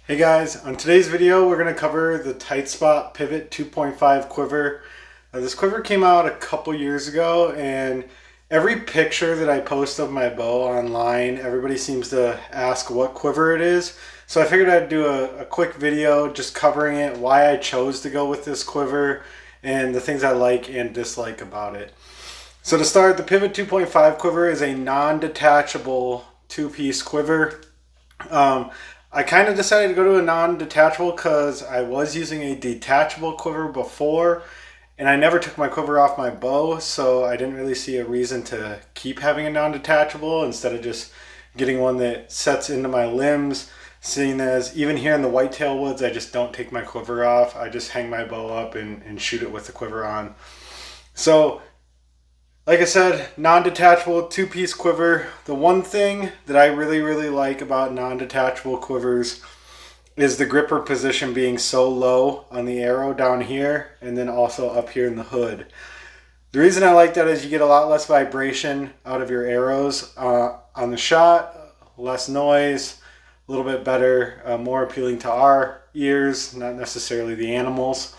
Hey guys, on today's video we're going to cover the TightSpot Pivot 2.5 quiver. This quiver came out a couple years ago, and every picture that I post of my bow online, everybody seems to ask what quiver it is. So I figured I'd do a quick video just covering it, why I chose to go with this quiver, and the things I like and dislike about it. So to start, the Pivot 2.5 quiver is a non-detachable two-piece quiver. I kind of decided to go to a non-detachable because I was using a detachable quiver before, and I never took my quiver off my bow, so I didn't really see a reason to keep having a non-detachable instead of just getting one that sets into my limbs, seeing as even here in the whitetail woods I just don't take my quiver off. I just hang my bow up and shoot it with the quiver on. So like I said, non-detachable two-piece quiver. The one thing that I really like about non-detachable quivers is the gripper position being so low on the arrow down here and then also up here in the hood. The reason I like that is you get a lot less vibration out of your arrows on the shot, less noise, a little bit better, more appealing to our ears, not necessarily the animals.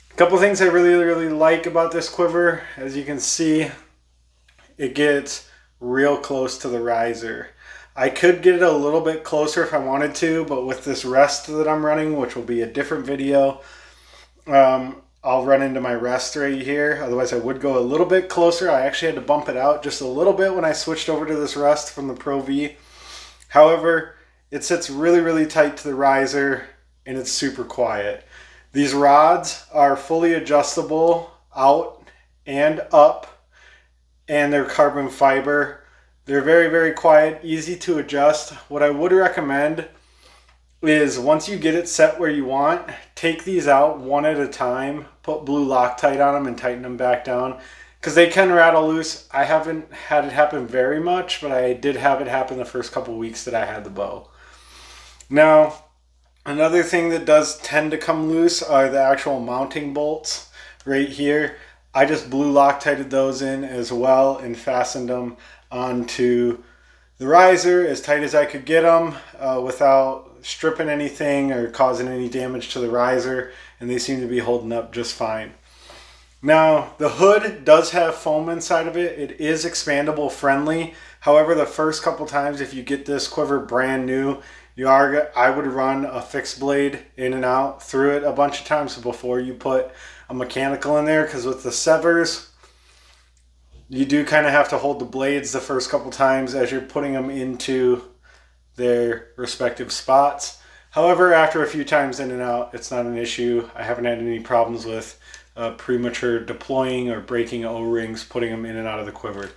A couple things I really like about this quiver. As you can see, it gets real close to the riser. I could get it a little bit closer if I wanted to, but with this rest that I'm running, which will be a different video, I'll run into my rest right here. Otherwise I would go a little bit closer. I actually had to bump it out just a little bit when I switched over to this rest from the Pro V. However, it sits really tight to the riser and it's super quiet. These rods are fully adjustable out and up, and they're carbon fiber. They're very quiet, easy to adjust. What I would recommend is once you get it set where you want, take these out one at a time, put blue Loctite on them and tighten them back down, because they can rattle loose. I haven't had it happen very much, but I did have it happen the first couple weeks that I had the bow. Now, another thing that does tend to come loose are the actual mounting bolts right here. I just blue Loctited those in as well and fastened them onto the riser as tight as I could get them without stripping anything or causing any damage to the riser, and they seem to be holding up just fine. Now, the hood does have foam inside of it. It is expandable friendly. However, the first couple times if you get this quiver brand new, I would run a fixed blade in and out through it a bunch of times before you put a mechanical in there, because with the severs, you do kind of have to hold the blades the first couple times as you're putting them into their respective spots. However, after a few times in and out, it's not an issue. I haven't had any problems with premature deploying or breaking O-rings, putting them in and out of the quiver.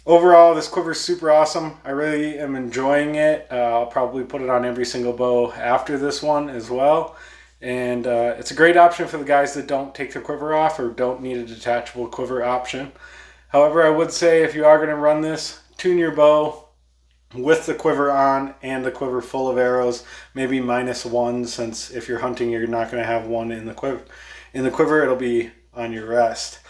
Overall, this quiver is super awesome. I really am enjoying it. I'll probably put it on every single bow after this one as well. And it's a great option for the guys that don't take their quiver off or don't need a detachable quiver option. However, I would say if you are going to run this, tune your bow with the quiver on and the quiver full of arrows, maybe -1, since if you're hunting, you're not going to have one in the quiver. In the quiver, it'll be on your rest.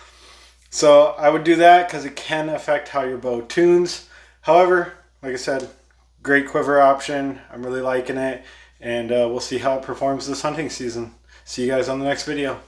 So I would do that because it can affect how your bow tunes. However, like I said, great quiver option. I'm really liking it, and we'll see how it performs this hunting season. See you guys on the next video.